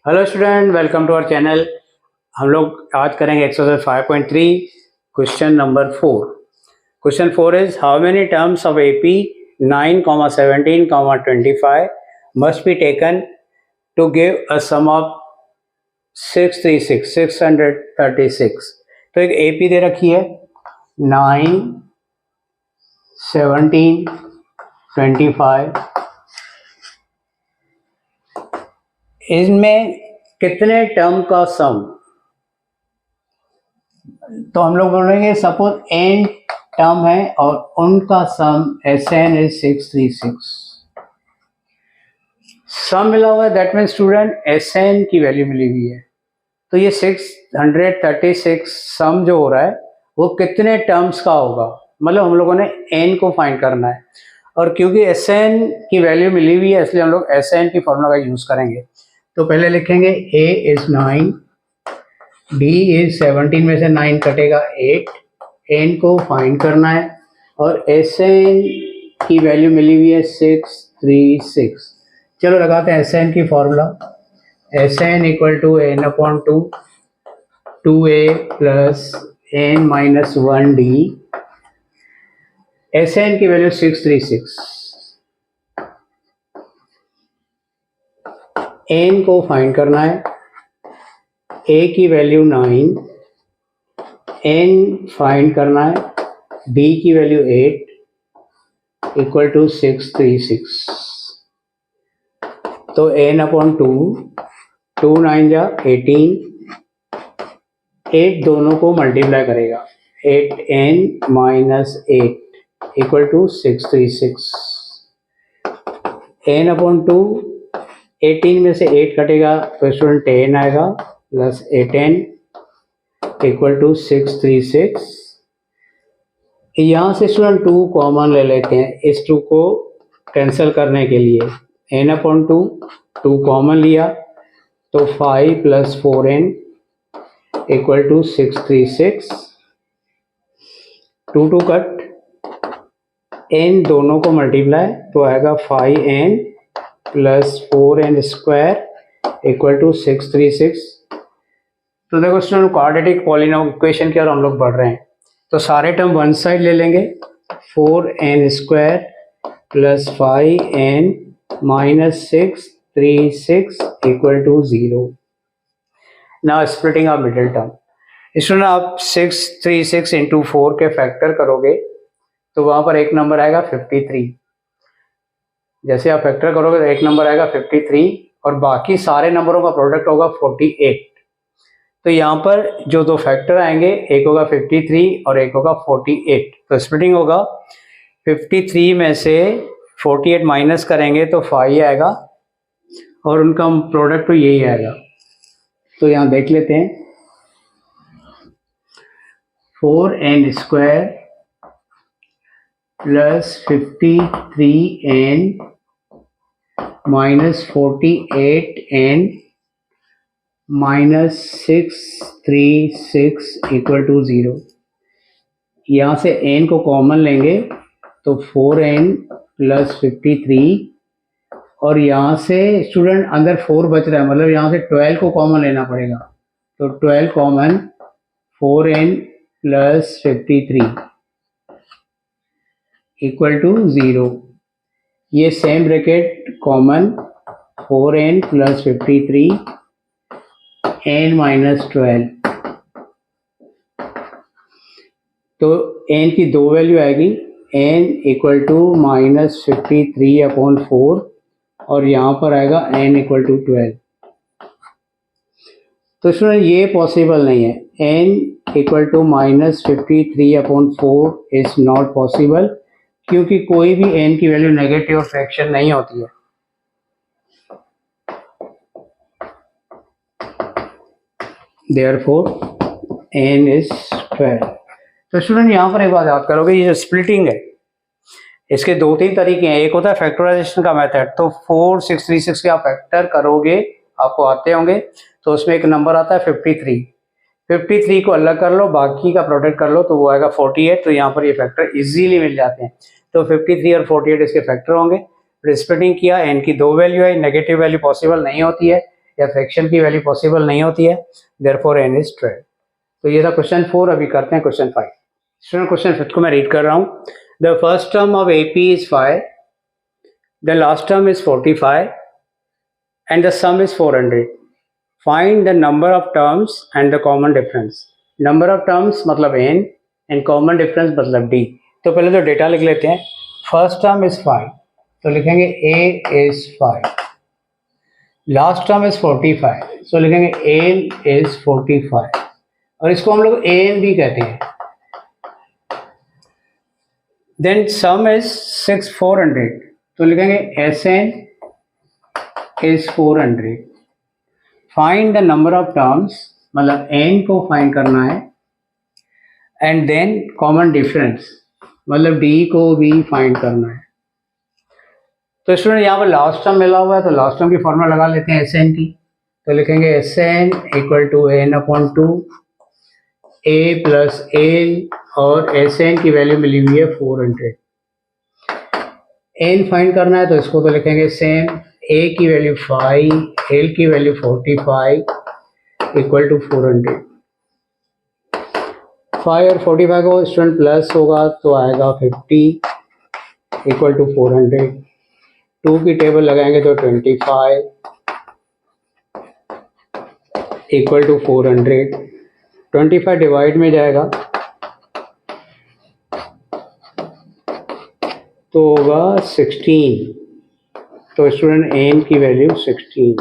Hello student, welcome to our channel. हम लोग आज करेंगे exercise 5.3 question number 4। Question 4 is how many terms of AP 9, 17, 25 must be taken to give a sum of 636। तो एक AP दे रखी है 9, 17, 25। इसमें कितने टर्म का सम, तो हम लोग बोलेंगे सपोज n टर्म है और उनका सम Sn इज 636। सम मिला हुआ है, दैट मीन स्टूडेंट Sn की वैल्यू मिली हुई है। तो ये 636 सम जो हो रहा है वो कितने टर्म्स का होगा, मतलब हम लोगों ने n को फाइंड करना है। और क्योंकि Sn की वैल्यू मिली हुई है इसलिए हम लोग Sn की फॉर्मूला का यूज करेंगे। तो पहले लिखेंगे a इज 9, d इज 17 में से 9 कटेगा 8, n को फाइंड करना है और Sn की वैल्यू मिली हुई है 636। चलो लगाते हैं Sn की formula. Sn equal to n upon 2 2a plus n minus 1d। Sn की वैल्यू 636, n को फाइंड करना है, a की वैल्यू 9, n फाइंड करना है, d की वैल्यू 8 इक्वल टू 636। तो n अपॉन 2 2 9 जा 18, 8 दोनों को मल्टीप्लाई करेगा, 8n minus 8 equal to 636। n upon 2, 18 में से 8 कटेगा तो स्टूडेंट 10 आएगा प्लस 8n इक्वल टू 636। यहाँ से स्टूडेंट 2 कॉमन ले लेते हैं, इस 2 को कैंसिल करने के लिए n अपॉन 2 2 कॉमन लिया तो 5 plus 4n equal to 636। 2 2 cut, n दोनों को मल्टीप्लाई तो आएगा 5n plus 4n square equal to 636। तो देखो स्टूडेंट क्वाड्रेटिक पॉलिनॉमियल इक्वेशन की ओर हम लोग बढ़ रहे हैं, तो सारे टर्म वन साइड ले लेंगे। 4n square plus 5n minus 636 equal to 0। Now splitting of middle term. Student आप 636 इंटू 4 के फैक्टर करोगे तो वहां पर एक नंबर आएगा 53। जैसे आप फैक्टर करोगे तो एक नंबर आएगा 53 और बाकी सारे नंबरों का प्रोडक्ट होगा 48। तो यहाँ पर जो दो फैक्टर आएंगे, एक होगा 53 और एक होगा 48। तो स्प्लिटिंग होगा 53 में से 48 माइनस करेंगे तो 5 आएगा और उनका प्रोडक्ट तो यही आएगा। तो यहाँ देख लेते हैं 4n square plus 53n minus 48n minus 636 equal to 0। यहाँ से n को कॉमन लेंगे तो 4n प्लस 53 और यहाँ से स्टूडेंट अंदर 4 बच रहा है, मतलब यहाँ से 12 को कॉमन लेना पड़ेगा। तो 12 common 4n plus 53 equal to 0। ये same bracket common 4n plus 53 n minus 12। तो n की दो वैल्यू आएगी, n equal to minus 53 upon 4 और यहाँ पर आएगा n इक्वल टू 12। तो स्टूडेंट ये पॉसिबल नहीं है, n equal to minus 53 upon 4 is not possible, क्योंकि कोई भी n की वैल्यू नेगेटिव फ्रैक्शन नहीं होती है। Therefore n is 12। तो स्टूडेंट यहाँ पर एक बात याद करोगे, ये जो स्प्लिटिंग है इसके दो तीन तरीके हैं। एक होता है फैक्टराइजेशन का मेथड, तो 4 636 के आप फैक्टर करोगे, आपको आते होंगे, तो उसमें एक नंबर आता है 53। 53 को अलग कर लो, बाकी का प्रोडक्ट कर लो तो वो आएगा 48। तो यहाँ पर ये फैक्टर इजीली मिल जाते हैं। तो 53 और 48 इसके फैक्टर होंगे। स्प्लिटिंग किया, n की दो वैल्यू है, नेगेटिव वैल्यू पॉसिबल नहीं होती है, या फ्रैक्शन की वैल्यू पॉसिबल नहीं होती है, देयरफॉर n इज 12। तो ये था क्वेश्चन 4। अभी करते हैं क्वेश्चन 5। स्टूडेंट क्वेश्चन 5 को मैं रीड कर रहा हूँ। The first term of AP is 5, the last term is 45 and the some is 400। Find the number of terms and the common difference. Number of terms मतलब n and common difference मतलब d। तो पहले तो data लिख लेते हैं। First term is 5, तो लिखेंगे a is 5। Last term is 45, सो लिखेंगे n इज 45 और इसको हम लोग an भी कहते हैं। देन सम इज 400, तो लिखेंगे Sn is 400। Find the number of terms मतलब n को फाइंड करना है एंड देन कॉमन डिफरेंस मतलब d को भी फाइंड करना है। तो स्टूडेंट यहाँ पर लास्ट टर्म मिला हुआ है, तो लास्ट टर्म की फॉर्मूला लगा लेते हैं Sn की। तो लिखेंगे Sn equal to n/2 a plus n और Sn की वैल्यू मिली हुई है 400। n फाइंड करना है तो इसको तो लिखेंगे सेम, a की वैल्यू 5, l की वैल्यू 45 इक्वल टू 400। 5 और 45 को स्टूडेंट प्लस होगा तो आएगा 50 इक्वल टू 400। 2 की टेबल लगाएंगे तो 25 इक्वल टू 400। 25 डिवाइड में जाएगा तो होगा 16। तो स्टूडेंट n की वैल्यू 16।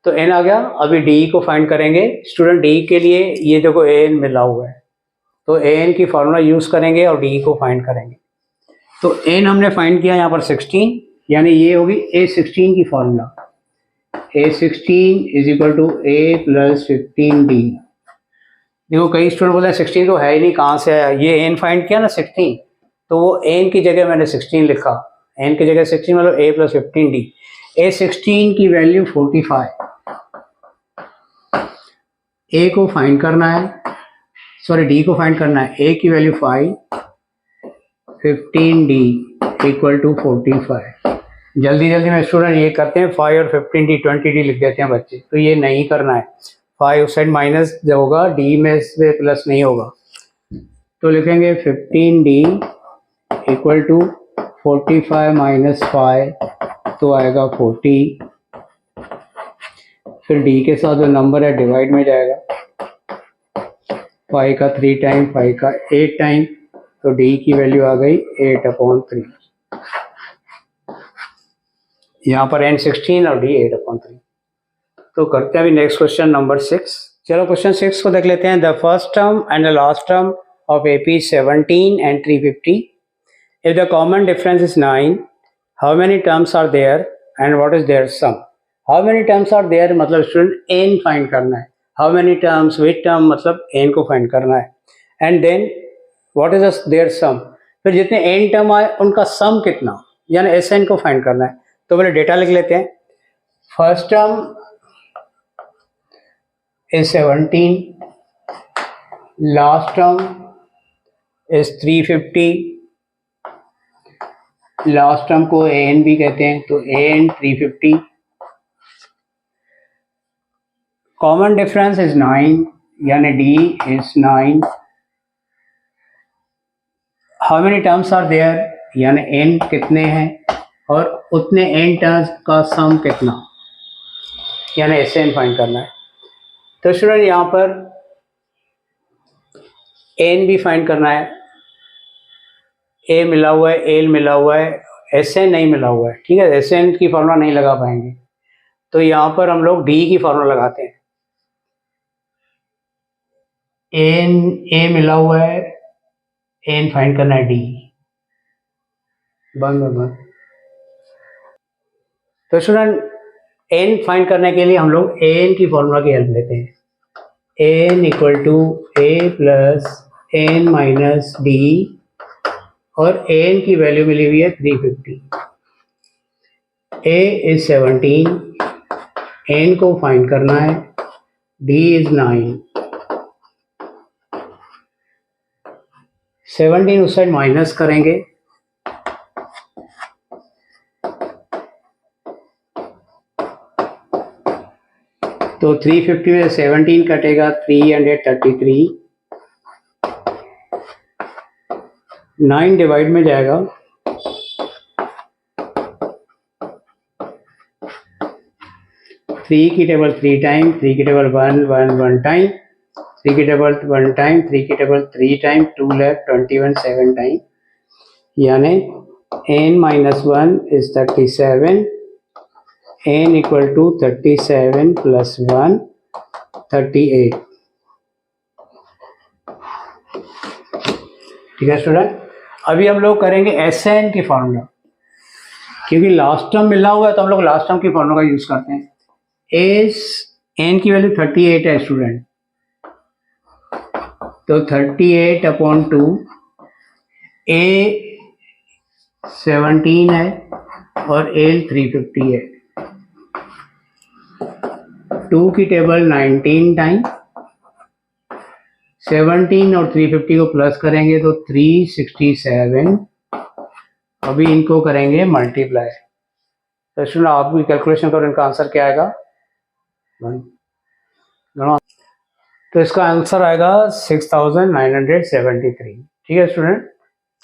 तो n आ गया। अभी d को फाइंड करेंगे। स्टूडेंट d के लिए ये देखो an मिला हुआ है, तो an की फॉर्मूला यूज करेंगे और d को फाइंड करेंगे। तो n हमने फाइंड किया यहाँ पर 16, यानी ये होगी a16 की formula. a16 is equal to a plus 15d। देखो कई स्टूडेंट बोलते हैं 16 तो है ही नहीं, कहाँ से आया? ये n फाइंड किया ना 16, तो वो n की जगह मैंने 16 लिखा। n की जगह 16 मतलब a प्लस 15d। a16 की वैल्यू 45, a को फाइंड करना है, सॉरी d को फाइंड करना है। a की वैल्यू 5, 15d इक्वल टू 45। जल्दी जल्दी में स्टूडेंट ये करते हैं, 5 और 15d 20d लिख देते हैं बच्चे। तो ये नहीं करना है, 5 उस साइड माइनस जो होगा d में से प्लस नहीं होगा। तो लिखेंगे 15d इक्वल टू 45 माइनस 5 तो आएगा 40। फिर d के साथ जो नंबर है डिवाइड में जाएगा, 5 का 3 टाइम, 5 का 8 टाइम, तो d की वैल्यू आ गई 8/3। यहाँ पर n 16 और d 8/3। तो करते हैं अभी नेक्स्ट क्वेश्चन नंबर 6। चलो क्वेश्चन 6 को देख लेते हैं। The first term and the last term of AP 17 and 350। If the common difference is 9, how many terms are there and what is their sum? How many terms are there मतलब student n find करना है। How many terms, which term मतलब n को find करना है। And then what is their sum? फिर जितने n term आए उनका सम कितना, यानी Sn को फाइंड करना है। तो पहले डेटा लिख लेते हैं। First term is 17, last term is 350, last term को an भी कहते हैं, तो an 350। कॉमन डिफरेंस इज 9, यानी d is 9। How many terms are there, यानी n कितने हैं और उतने n टर्म्स का सम कितना, यानी Sn फाइंड करना है। तो स्टूडेंट यहाँ पर n भी फाइंड करना है। a मिला हुआ है, l मिला हुआ है, Sn नहीं मिला हुआ है, ठीक है। Sn की फॉर्मूला नहीं लगा पाएंगे, तो यहाँ पर हम लोग d की फॉर्मूला लगाते हैं। a मिला हुआ है, n फाइंड करना है d। बंद। तो स्टूडेंट n फाइंड करने के लिए हम लोग an की फॉर्मूला की हेल्प लेते हैं। n equal to a plus n minus d और n की वैल्यू मिली हुई है 350। a इज 17, n को फाइंड करना है, d इज 9। 17 उस साइड माइनस करेंगे तो 350 में 17 कटेगा 333, 9 डिवाइड में जाएगा, 3 की टेबल 3 टाइम, 3 की टेबल 1 टाइम, 3 की टेबल 1 टाइम, 3 की टेबल 3 टाइम, 2 लेफ्ट 21 7 टाइम, यानी n-1 is 37, n equal to 37 plus 1 38। ठीक है स्टूडेंट, अभी हम लोग करेंगे SN की फॉर्मूला, क्योंकि लास्ट टर्म मिला हुआ है तो हम लोग लास्ट टर्म की फॉर्मूला का यूज करते हैं। एस एन की वैल्यू 38 है स्टूडेंट, तो 38/2, ए 17 है और एल 350 है। 2 की टेबल 19 टाइम, 17 और 350 को प्लस करेंगे तो 367। अभी इनको करेंगे मल्टीप्लाई, तो स्टूडेंट आप भी कैलकुलेशन करो, इनका आंसर क्या आएगा। तो इसका आंसर आएगा 6973। ठीक है स्टूडेंट,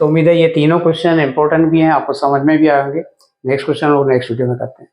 तो उम्मीद है ये तीनों क्वेश्चन इंपॉर्टेंट भी हैं, आपको समझ में भी आएंगे। नेक्स्ट क्वेश्चन लोग नेक्स्ट वीडियो में करते हैं।